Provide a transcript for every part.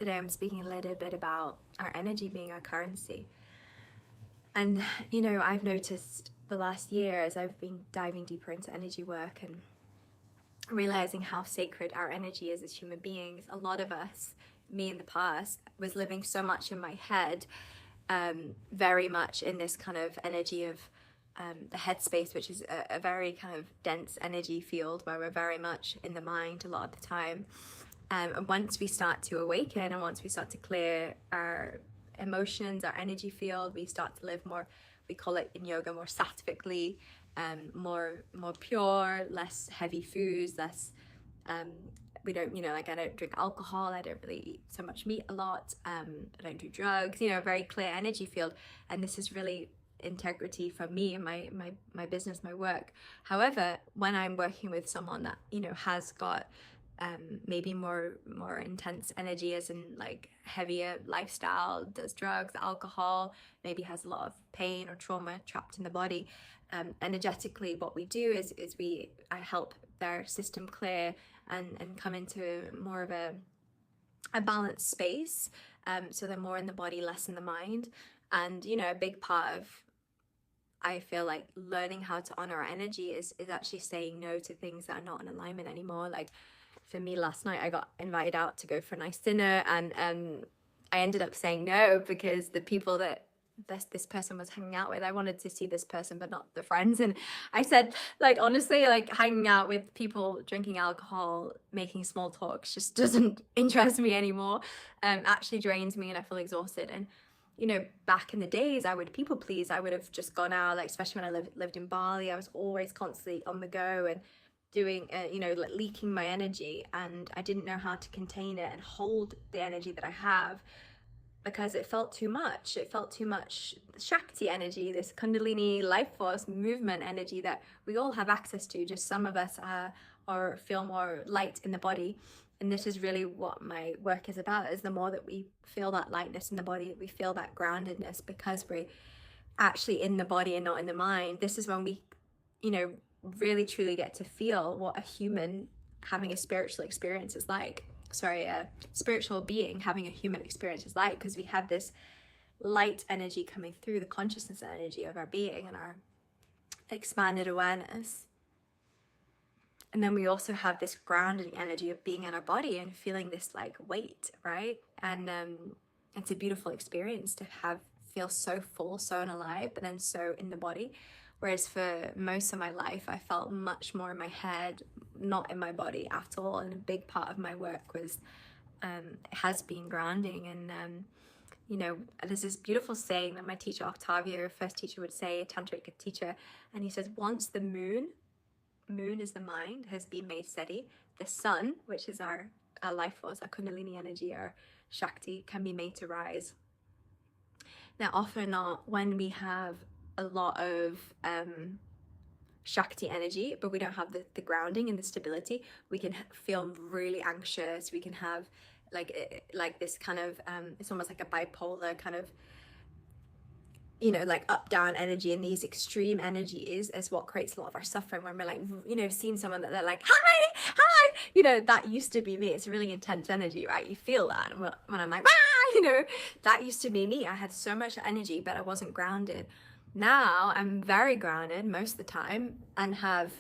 Today I'm speaking a little bit about our energy being our currency. And, I've noticed the last year as I've been diving deeper into energy work and realizing how sacred our energy is as human beings. A lot of us, me in the past, was living so much in my head, very much in this kind of energy of the headspace, which is a very kind of dense energy field where we're very much in the mind a lot of the time. And once we start to awaken and once we start to clear our emotions, our energy field, we start to live more, we call it in yoga, more sattvically, more pure, less heavy foods, less, we don't, I don't drink alcohol, I don't really eat so much meat a lot, I don't do drugs, a very clear energy field. And this is really integrity for me and my business, my work. However, when I'm working with someone that, has got maybe more intense energy, as in like heavier lifestyle, does drugs, alcohol, maybe has a lot of pain or trauma trapped in the body, energetically what we do is I help their system clear and come into more of a balanced space, so they're more in the body, less in the mind. And a big part of, I feel like, learning how to honor our energy is actually saying no to things that are not in alignment anymore. Like for me, last night I got invited out to go for a nice dinner, and I ended up saying no because the people that this person was hanging out with, I wanted to see this person but not the friends. And I said, like, honestly, like hanging out with people drinking alcohol, making small talks just doesn't interest me anymore. Actually drains me and I feel exhausted. And back in the days, I would people please. I would have just gone out, like, especially when I lived in Bali, I was always constantly on the go and doing, like leaking my energy, and I didn't know how to contain it and hold the energy that I have because it felt too much. It felt too much Shakti energy, this Kundalini lifeforce movement energy that we all have access to. Just some of us or feel more light in the body. And this is really what my work is about, is the more that we feel that lightness in the body, we feel that groundedness, because we're actually in the body and not in the mind. This is when we, really truly get to feel what a human having a spiritual experience is like. A spiritual being having a human experience is like, because we have this light energy coming through, the consciousness energy of our being and our expanded awareness. And then we also have this grounding energy of being in our body and feeling this like weight, right? And it's a beautiful experience to feel so full, so alive, but then so in the body. Whereas for most of my life, I felt much more in my head, not in my body at all. And a big part of my work has been grounding. And, there's this beautiful saying that my teacher, Octavio, first teacher, would say, a tantric teacher. And he says, once the moon is the mind, has been made steady, the sun, which is our life force, our Kundalini energy, our Shakti, can be made to rise. Now, often or not, when we have a lot of Shakti energy, but we don't have the grounding and the stability, we can feel really anxious. We can have like this kind of, it's almost like a bipolar kind of, like up down energy, and these extreme energies is what creates a lot of our suffering. When we're like, seeing someone that they're like, hi, that used to be me. It's really intense energy, right? You feel that when I'm like, that used to be me. I had so much energy, but I wasn't grounded. Now I'm very grounded most of the time and have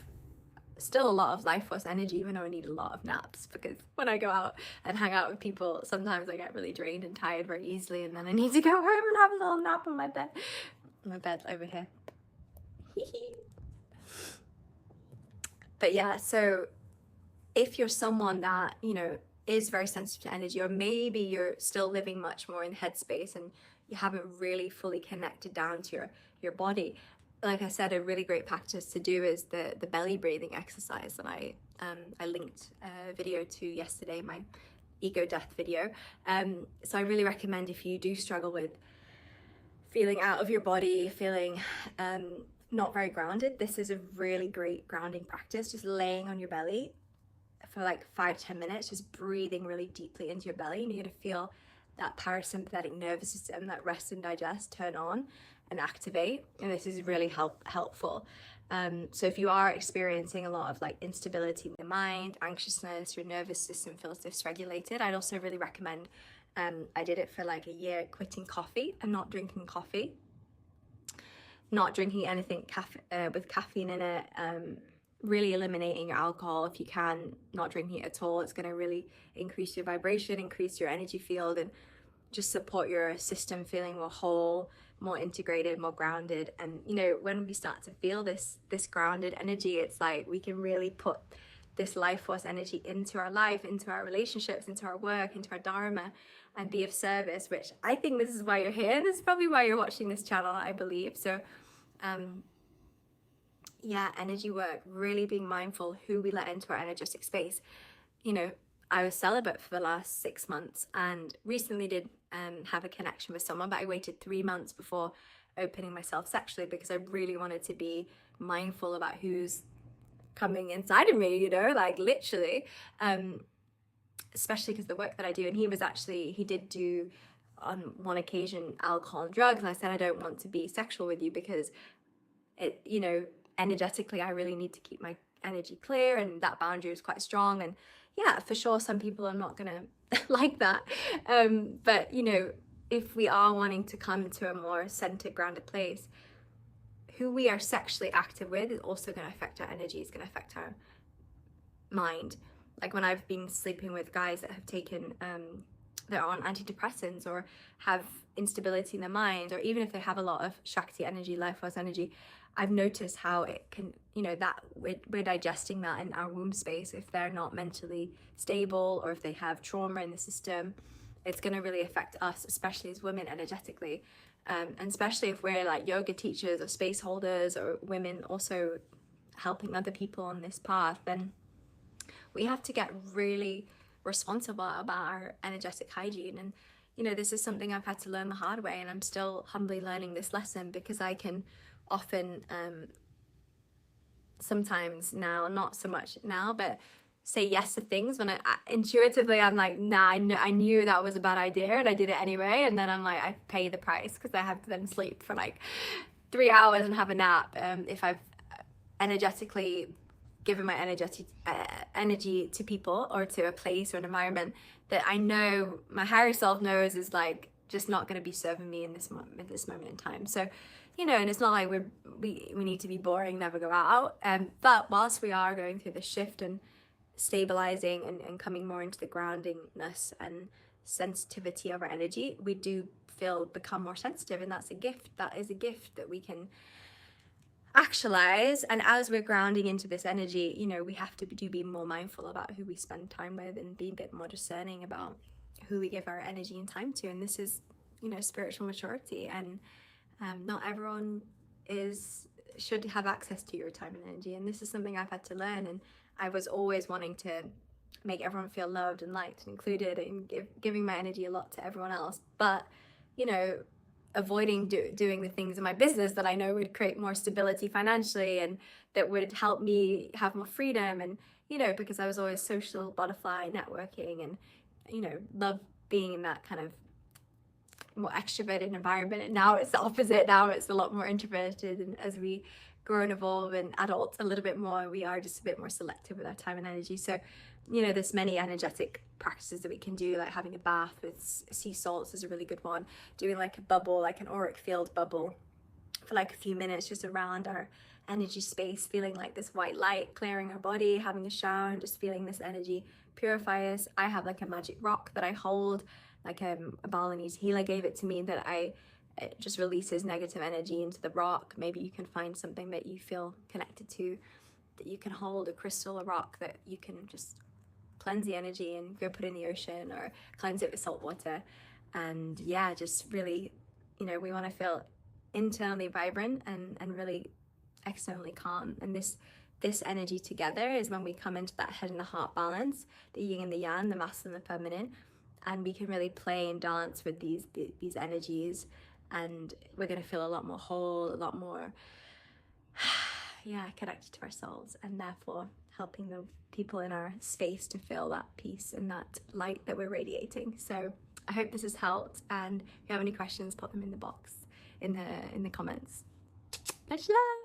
still a lot of life force energy, even though I need a lot of naps, because when I go out and hang out with people, sometimes I get really drained and tired very easily, and then I need to go home and have a little nap on my bed over here. But yeah, so if you're someone that is very sensitive to energy, or maybe you're still living much more in headspace and you haven't really fully connected down to your body, like I said, a really great practice to do is the belly breathing exercise that I linked a video to yesterday, my ego death video. So I really recommend, if you do struggle with feeling out of your body, feeling not very grounded, this is a really great grounding practice. Just laying on your belly for like 5-10 minutes, just breathing really deeply into your belly, and you're gonna feel that parasympathetic nervous system, that rest and digest, turn on and activate. And this is really helpful. So if you are experiencing a lot of like instability in the mind, anxiousness, your nervous system feels dysregulated, I'd also really recommend I did it for like a year, quitting coffee and not drinking coffee, not drinking anything with caffeine in it, really eliminating your alcohol if you can, not drinking it at all. It's going to really increase your vibration, increase your energy field, and just support your system feeling more whole, more integrated, more grounded. And you know, when we start to feel this grounded energy, it's like we can really put this life force energy into our life, into our relationships, into our work, into our dharma, and be of service, which I think this is why you're here. This is probably why you're watching this channel, I believe. So yeah, energy work, really being mindful who we let into our energetic space. You know, I was celibate for the last 6 months and recently did have a connection with someone, but I waited 3 months before opening myself sexually because I really wanted to be mindful about who's coming inside of me, you know, like literally, especially because the work that I do. And he did do on one occasion alcohol and drugs, and I said, I don't want to be sexual with you because it, you know, energetically I really need to keep my energy clear, and that boundary was quite strong. And yeah, for sure some people are not gonna like that, but you know, if we are wanting to come to a more centered, grounded place, who we are sexually active with is also going to affect our energy, is going to affect our mind. Like when I've been sleeping with guys that have taken they're on antidepressants or have instability in their mind, or even if they have a lot of Shakti energy, life force energy, I've noticed how it can, you know, that we're digesting that in our womb space. If they're not mentally stable or if they have trauma in the system, it's going to really affect us, especially as women, energetically. And especially if we're like yoga teachers or space holders or women also helping other people on this path, then we have to get really responsible about our energetic hygiene. And you know, this is something I've had to learn the hard way, and I'm still humbly learning this lesson, because I can often sometimes now, not so much now, but say yes to things when I intuitively I'm like, nah, I knew that was a bad idea and I did it anyway, and then I'm like, I pay the price because I have to then sleep for like 3 hours and have a nap if I've energetically given my energy to people or to a place or an environment that I know my higher self knows is like just not going to be serving me in this moment in time. So you know, and it's not like we need to be boring, never go out, but whilst we are going through this shift and stabilizing and coming more into the groundingness and sensitivity of our energy, we do become more sensitive, and that's a gift. That is a gift that we can actualize. And as we're grounding into this energy, you know, we have to be more mindful about who we spend time with and be a bit more discerning about who we give our energy and time to. And this is, you know, spiritual maturity, and not everyone should have access to your time and energy. And this is something I've had to learn, and I was always wanting to make everyone feel loved and liked and included, and giving my energy a lot to everyone else, but you know, avoiding doing the things in my business that I know would create more stability financially and that would help me have more freedom. And you know, because I was always social butterfly, networking, and you know, love being in that kind of more extroverted environment. And now it's the opposite. Now it's a lot more introverted, and as we grow and evolve and adult a little bit more, we are just a bit more selective with our time and energy. So you know, there's many energetic practices that we can do, like having a bath with sea salts is a really good one, doing like a bubble, like an auric field bubble for like a few minutes just around our energy space, feeling like this white light clearing our body, having a shower and just feeling this energy purify us. I have like a magic rock that I hold, like a Balinese healer gave it to me, that it just releases negative energy into the rock. Maybe you can find something that you feel connected to that you can hold, a crystal, a rock that you can just cleanse the energy and go put in the ocean or cleanse it with salt water. And yeah, just really, you know, we want to feel internally vibrant and really externally calm. And this energy together is when we come into that head and the heart balance, the yin and the yang, the masculine and the feminine, and we can really play and dance with these energies, and we're going to feel a lot more whole, a lot more connected to ourselves, and therefore helping the people in our space to feel that peace and that light that we're radiating. So I hope this has helped, and if you have any questions, put them in the box in the comments. Much love.